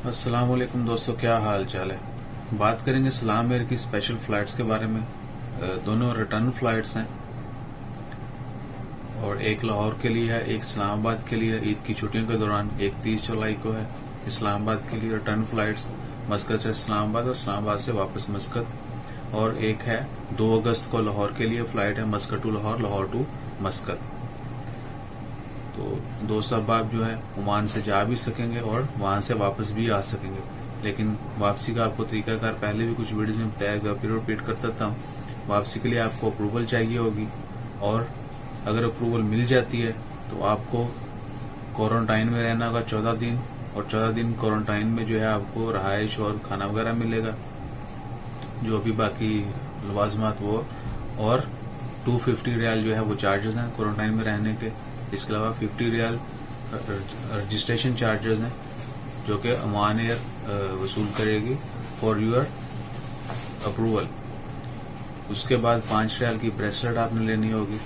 अस्सलाम वालेकुम दोस्तों, क्या हाल चाल है। बात करेंगे सलाम एयर की स्पेशल फ्लाइट्स के बारे में। दोनों रिटर्न फ्लाइट्स हैं और एक लाहौर के लिए है, एक इस्लामाबाद के लिए। ईद की छुट्टियों के दौरान एक 30 जुलाई को है इस्लामाबाद के लिए रिटर्न फ्लाइट्स, मस्कत से इस्लामाबाद और इस्लामाबाद से वापस मस्कत। और एक है 2 अगस्त को लाहौर के लिए फ्लाइट है, Muscat to Lahore, Lahore to Muscat. तो दोस्त अहबाब जो है ओमान से जा भी सकेंगे और वहां से वापस भी आ सकेंगे, लेकिन वापसी का आपको तरीकाकार पहले भी कुछ वीडियोज में बताया गया, फिर रिपीट कर देता हूँ। वापसी के लिए आपको अप्रूवल चाहिए होगी, और अगर अप्रूवल मिल जाती है तो आपको क्वारंटाइन में रहना होगा 14 दिन, और 14 दिन क्वारंटाइन में जो है आपको रहायश और खाना वगैरह मिलेगा, जो भी बाकी लवाजमात वो। और 250 रियाल जो है वो चार्जेस हैं क्वारंटाइन में रहने के। इसके अलावा 50 रियाल रजिस्ट्रेशन चार्जेस हैं जो कि ओमान एयर वसूल करेगी फॉर योर अप्रूवल। उसके बाद 5 रियाल की ब्रेसलेट आपने लेनी होगी।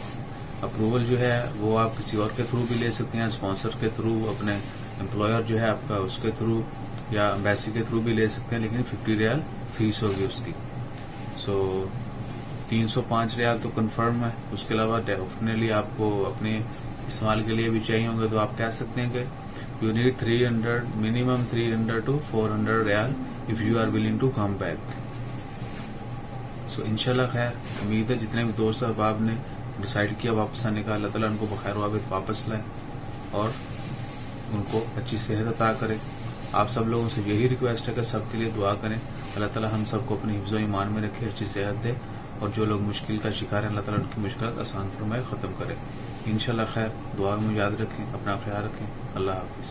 अप्रूवल जो है वो आप किसी और के थ्रू भी ले सकते हैं, स्पॉन्सर के थ्रू, अपने एम्प्लॉयर जो है आपका उसके थ्रू, या एम्बेसी के थ्रू भी ले सकते हैं, लेकिन 50 रियाल फीस होगी उसकी। सो 305 रियाल तो कंफर्म है। उसके अलावा डेफिनेटली आपको अपने इस्तेमाल के लिए भी चाहिए होंगे, तो आप कह सकते हैं कि you need 300, minimum 300 to 400 riyal if you are willing to come back. So इंशाल्लाह खैर, उम्मीद है जितने भी दोस्त अहबाब ने डिसाइड किया वापस आने का, अल्लाह ताला उनको बखैर वाबित वापस लाए और उनको अच्छी सेहत अता करे। आप सब लोगों से यही रिक्वेस्ट है कि सबके लिए दुआ करें, अल्लाह ताला हम सबको अपनी हिफ्ज़ो ईमान में रखे, अच्छी सेहत दे, और जो लोग मुश्किल का शिकार हैं अल्लाह ताला उनकी मुश्किल आसान फरमाए, खत्म करे। इंशाल्लाह खैर, दुआ में याद रखें, अपना ख्याल रखें। अल्लाह हाफिज।